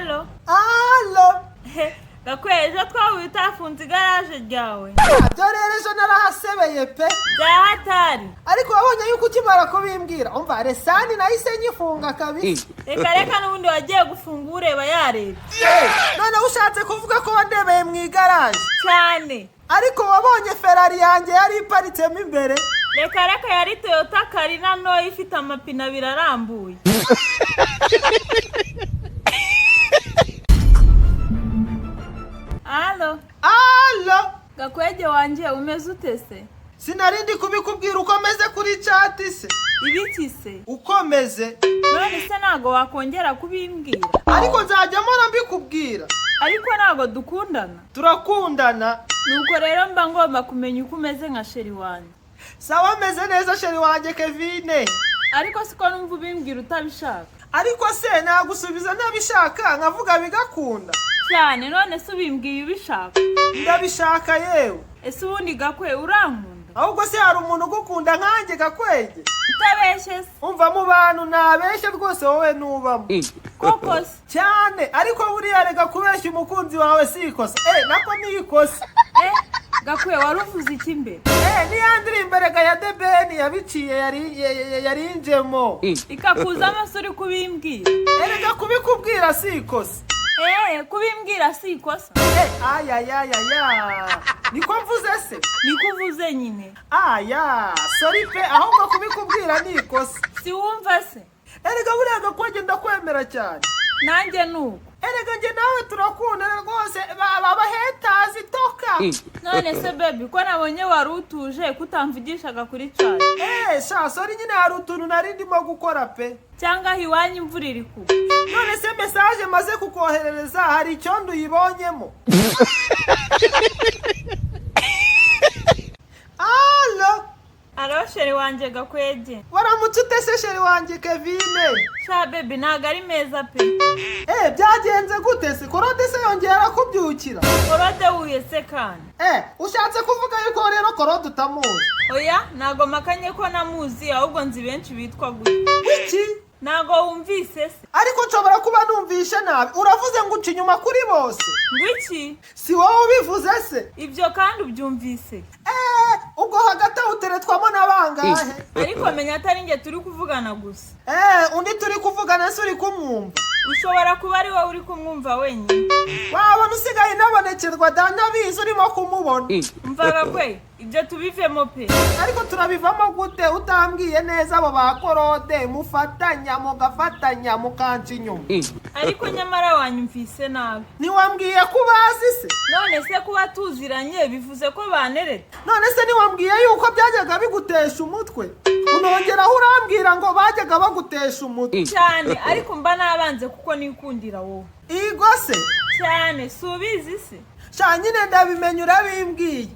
Allo. Allo. Gakwe ejo twahuye utafunze igaraje ryawe. Dore ejo narahasebeye pe. Byahatari. Ariko wabonye yuko ukimara kubimbwira umva resani nahise nyifunga kabisa. Reka n'ubundi wagiye gufunga ureba yarebye. None ushatse kuvuga ko wandebeye mu igaraje cyane. Ariko wabonye Ferrari yanjye yari iparitsemo imbere. Reka yari Toyota Carina no ifite amapine abiri arambuye. Allo. Gakwege wanje umeze utese? Sinarindi kubikubwira ukomeze kuri chat se. Ibiki se? Ukomeze. None se nago wakongera kubimbwira? Ariko nzajya mpora mbikubwira. Ariko nago dukundana. Turakundana. Nuko rero mba ngomba kumenya uko umeze nka sheri wanje. Sawa meze neza sheri wanje Kevine. Ariko siko numva ubimbwira utabishaka. Ariko se nagusubiza ntabishaka nkavuga bigakunda. Cyane none se ubimbwiye ubishaka. Ndabishaka yewe. Ese ubundi Gakwe urankunda? Ahubwo se hari umuntu ugukunda nkanjye Gakwege? Utabeshe se. Umva mu bantu nabeshe rwose wowe nubamo. Koko se. Cyane ariko buriya rega kubeshya umukunzi wawe sikosa. Nako nikosa. Gakwe waruvuze iki mbere? Niyandiri imbere ga ya debeni yabiciye yarinjemo. Ikakuza amasuri kubimbwira. Erega kubikubwira sikosa. Kubimbwira sikosa. Niko mvuze se? Nikuvuze nyine. Sorry pe ahubwo kubikubwira nikosa. Si wumva se? Erega buriya Gakwege ndakwemera cyane. Nanjye nuko. Erega nje nawe turakundana rwose baba hetazi toka. None se baby ko nabonye wari utuje kutamvugishaga kuri chat. Sorry nyine hari utuntu narindimo gukora pe. Cyangwa hiwanyu imvura iri kugwa. None se message maze kukoherereza hari icyo nduyibonyemo. Allo sheri wanje Gakwege. Waramutse utese sheri wanje Kevine. Sha baby naga ari meza pe. Byagenze gute se? Korode se yongera kubyukira. Korode wuye se kandi. Ushatse kuvuga yuko rero Korode utamuzi. Oya nago makanye ko namuzi ahubwo nzi benshi bitwa gute. Wiki? Nago wumvise se. Ariko nshobora kuba numvisha nabi. Uravuze ngo uca inyuma kuri bose. Ngwiki? Si wowe ubivuze se? Ibyo kandi ubyumvise. Ubwo hagati uteretwamo nabangahe. Ariko menya atari nge turi kuvugana gusa. Undi turi kuvugana se uri kumwumva. Ushobora kuba ari wowe uri kumwumva wenyine. Wabona usigaye nabonekerwa dandabizi urimo kumubona. Mvaga kwe ibyo tubivemo pe. Ariko turabivamo gute utambwiye neza abo ba Korode mufatanya mugafatanya mukanca inyuma. Ariko nyamara wanyumvise nabi. Niwambwiye kubazi se? None se kuba tuziranye bivuze ko banereta. None se niwambwiye yuko byajyaga bigutesha umutwe? Unongera urambwira ngo bajyaga bagutesha umutwe. Cyane ariko mba nabanze kuko nikundira wowe. Igo se? Cyane subizi se. Nyine ndabimenya urabimbwiye.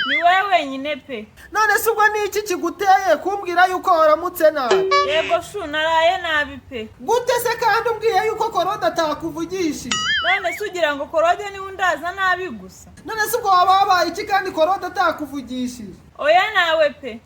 Ni wewe wenyine pe. None se ubwo ni iki kiguteye kumbwira yuko waramutse nabi? Yego shu naraye nabi pe. Gute se kandi umbwiye yuko Korode atakuvugishije? None se ugira ngo Korode ni undaza nabi gusa. None se ubwo wabaye iki kandi Korode atakuvugishije? Oya nawe pe.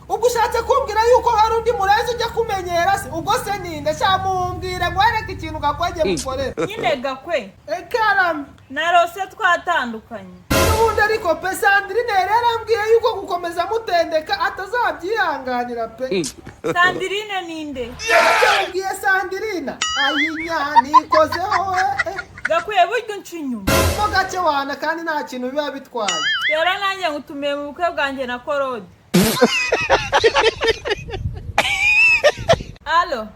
Ubwo ushatse kumbwira yuko hari undi murezi ujya kumenyera se? Ubwo se ninde mumbwire ngo wereke ikintu Gakwege mukorera. Nyine Gakwe. Karame. Narose twatandukanye. Ubundi ariko pe Sandrine yarambwiye yuko gukomeza mutendeka atazabyihanganira pe. Sandrine ninde? Yabwiye Sandrine. Ayinya nikozeho Gakwe buryo nshinyuma. Mo gace wana kandi nta kintu biba bitwaye. Rero nanjye ngutumiye mu bukwe bwanjye na Korode. Allo.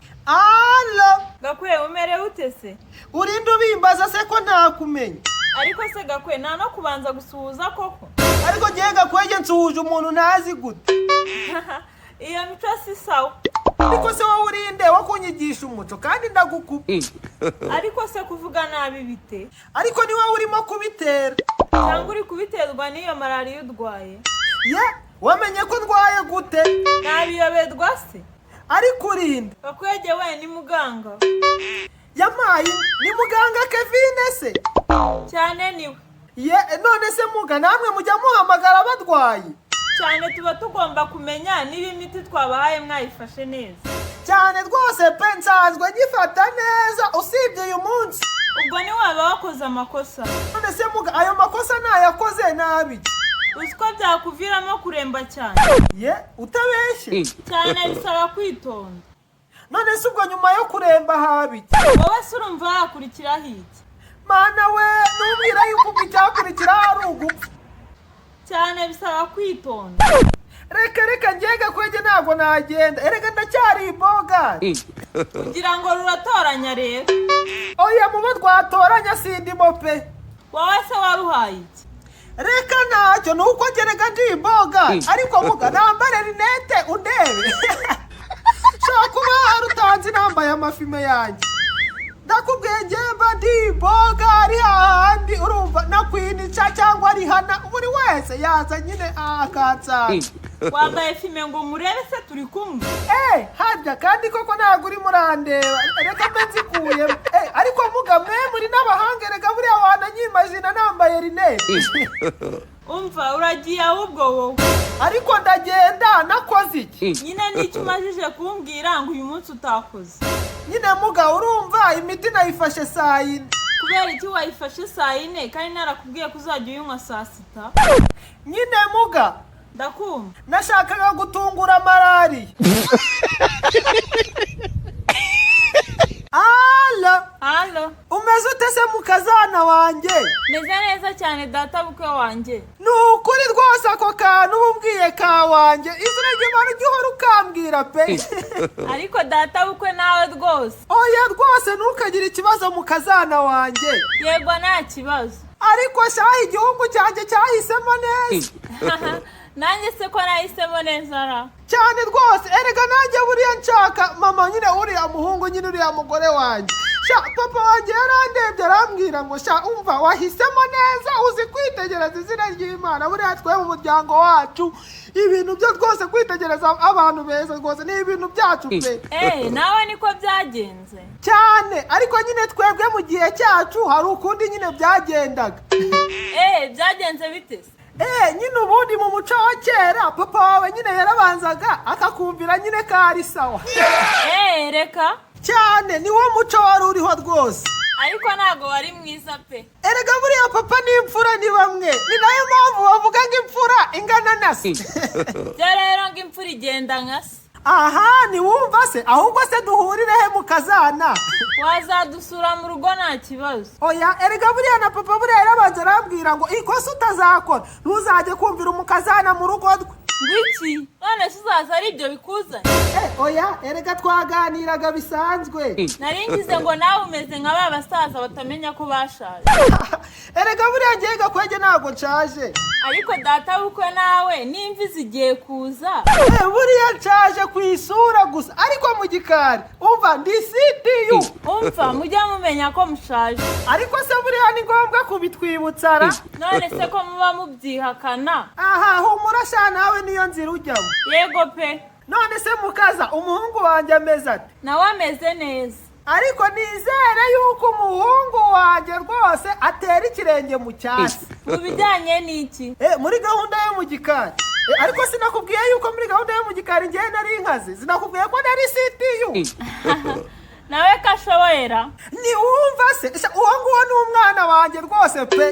Gakwe umere utese? Urinde ubimbaza se ko ntakumenya. Ariko se Gakwe nta no kubanza gusuhuza koko. Ariko ngiye Gakwege nsuhuje umuntu nazi gute. Iyo mico si sawa. Ariko se wowe urinde wo kunyigisha umuco kandi ndagukupa. Ariko se kuvuga nabi bite? Ariko ni wowe urimo kubitera. Cyangwa uri kubiterwa n'iyo malaria udwaye? Wamenye ko ndwaye gute? Nabiyobedwa se. Ariko urinde. Gakwege we ni muganga. Yamaye ni muganga Kevine se? Cyane niwe. None se muga namwe mujya muhamagara badwaye? Cyane tuba tugomba kumenya niba imiti twabahaye mwayifashe neza. Cyane rwose pe nsanzwe gifata neza usibye uyu munsi. waba wakoze amakosa. None se muga ayo makosa nayakoze nabi. Uziko byakuviramo kuremba cyane. Ye utabeshe. Cyane bisaba kwitonda. None se ubwo nyuma yo kuremba habi. Wowe se urumva yakurikira hiki? Mana we nubwira yuko bitakurikira ari ugupfa. Cyane bisaba kwitonda. Reka ngiye Gakwege ntabwo nagenda. Erega ndacyari iboga. Kugira ngo ruratoranya rero. Oya mubo twatoranya sindimo pe. Wowe se waruhaye iki? Reka ntacyo nuko gerega ndi iboga. Ariko muga nambare rinete undebe. Shaka kuba harutanze nambaye amafime yanjye. Ndakubwenge mba ndi iboga ari hahandi urumva nakwinica cyangwa ari hana buri wese yaza nyine akatsa. Wambaye fime ngo murebe se turi kumwe. Harya kandi koko ntabwo uri murandeba. Reka mbe nzikuye. Ariko muga mwe muri n'abahanga rega buriya wananyimazina nambaye rinete. Umva uragiye ahubwo wowe. Ariko ndagenda nakoze iki? Nyine n'icyo umajije kumbwira ngo uyu munsi utakoze. Nyine muga urumva imiti nayifashe saa 4. Kubera iki wayifashe saa 4 kandi narakubwiye ko uzajya uyinywa saa 6? Nyine muga ndakumva. Nashakaga gutungura malariya. Allo. Umeze ute se mukazana wanjye? Meze neza cyane data bukwe wanjye. Nukuri rwose ako kantu umbwiye ka wanjye. Izina ry'Imana gihora ukambwira pe. Ariko data bukwe nawe rwose. Oya rwose ntukagire ikibazo mukazana wanjye. Yego nta kibazo. Ariko shaha igihugu cyanjye cyahisemo neza. Nanjye se ko nahisemo neza ra. Cyane rwose erega nanjye buriya nshaka mama nyine uriya muhungu nyine uriya mugore wanjye. Papa wanjye yarandebye arambwira ngo umva wahisemo neza uzi kwitegereza izina ry'Imana buriya twe mu muryango wacu ibintu byo rwose kwitegereza abantu beza rwose ni ibintu byacu pe. Nawe niko byagenze cyane ariko nyine twebwe mu gihe cyacu hari ukundi nyine byagendaga. Byagenze bite? Nyine ubundi mu muco wa kera papa wawe nyine yarabanzaga akakumvira nyine ko ari sawa. Reka cyane ni wo muco wari uriho rwose. Ariko ntago wari mwiza pe. Erega buriya papa n'imfura ni bamwe. Ni nayo mpamvu bavuga ngo imfura ingana na se. Byo rero ngo imfura igenda nka se. Aha ni wumva se ahubwo se duhurire he mukazana. Wazadusura mu rugo nta kibazo. Oya erega buriya na papa buriya yarabanza arambwira ngo ikosa utazakora ntuzajye kumvira umukazana mu rugo rwe. Ngwiki none se uzaza ari ibyo bikuzanye? Oya erega twaganiraga bisanzwe. Naringize ngo nawe umeze nka ba basaza batamenya ko bashaje. Erega buriya ngiye Gakwege ntabwo nshaje. Ariko data bukwe nawe n'imvi zigiye kuza. Buriya nshaje ku isura gusa ariko mu gikari umva ndi CPU. Umva mujya mumenya ko mushaje. Ariko se buriya ni ngombwa kubitwibutsa ra. None se ko muba mubyihakana? Aha humura sha nawe niyo nzira ujyamo. Yego pe. None se mukaza umuhungu wanjye ameze ate? Nawe ameze neza. Ariko nizere yuko umuhungu wanjye rwose atera ikirenge mu cyasi. Mu bijyanye n'iki? Muri gahunda yo mu gikari. Ariko sinakubwiye yuko muri gahunda yo mu gikari ngiye nari inkazi. Sinakubwiye ko nari CPU. Nawe kashoboyera. Ni wumva se uwo nguwo ni umwana wanjye rwose pe.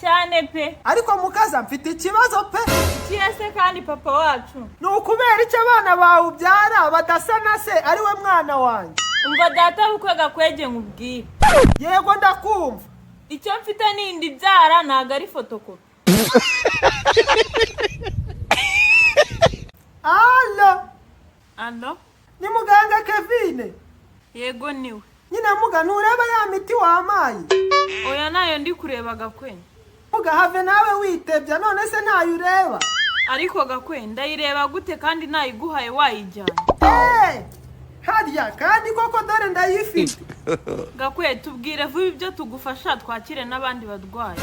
Cyane pe. Ariko mukaza mfite ikibazo pe. Kirase kandi papa wacu. Ni ukubera icyo abana bawe ubyara badasa na se ari we mwana wanjye. Umva data bukwe Gakwege nkubwire. Yego ndakumva. Icyo mfite n'indi byara ntago ari fotokopi. Allo. Ni muganga Kevin. Yego niwe. Nyine muga ntureba ya miti wamaye. Oya nayo ndi kureba Gakwe. Muga have nawe witebya none se ntayo ureba. Ariko Gakwe ndayireba gute kandi nayiguhaye wayijyana? Harya kandi koko dore ndayifite. Gakwe tubwire vuba ibyo tugufasha twakire n'abandi badwaye.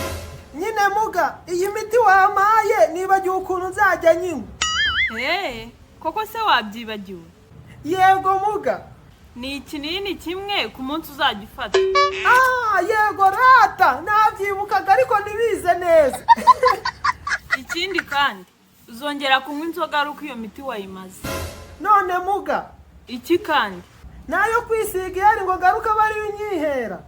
Nyine muga iyi miti wamaye nibagiwe ukuntu nzajya nyinywa. Koko se wabyibagiwe? Yego muga. Ni ikinini kimwe ku munsi uzajya ufata. Yego rata nabyibukaga ariko ntibize neza. Ikindi kandi uzongera kunywa inzoga ari uko iyo miti wayimaze. None muga. Iki kandi nayo kwisiga yari ngo garuka bari unyihera.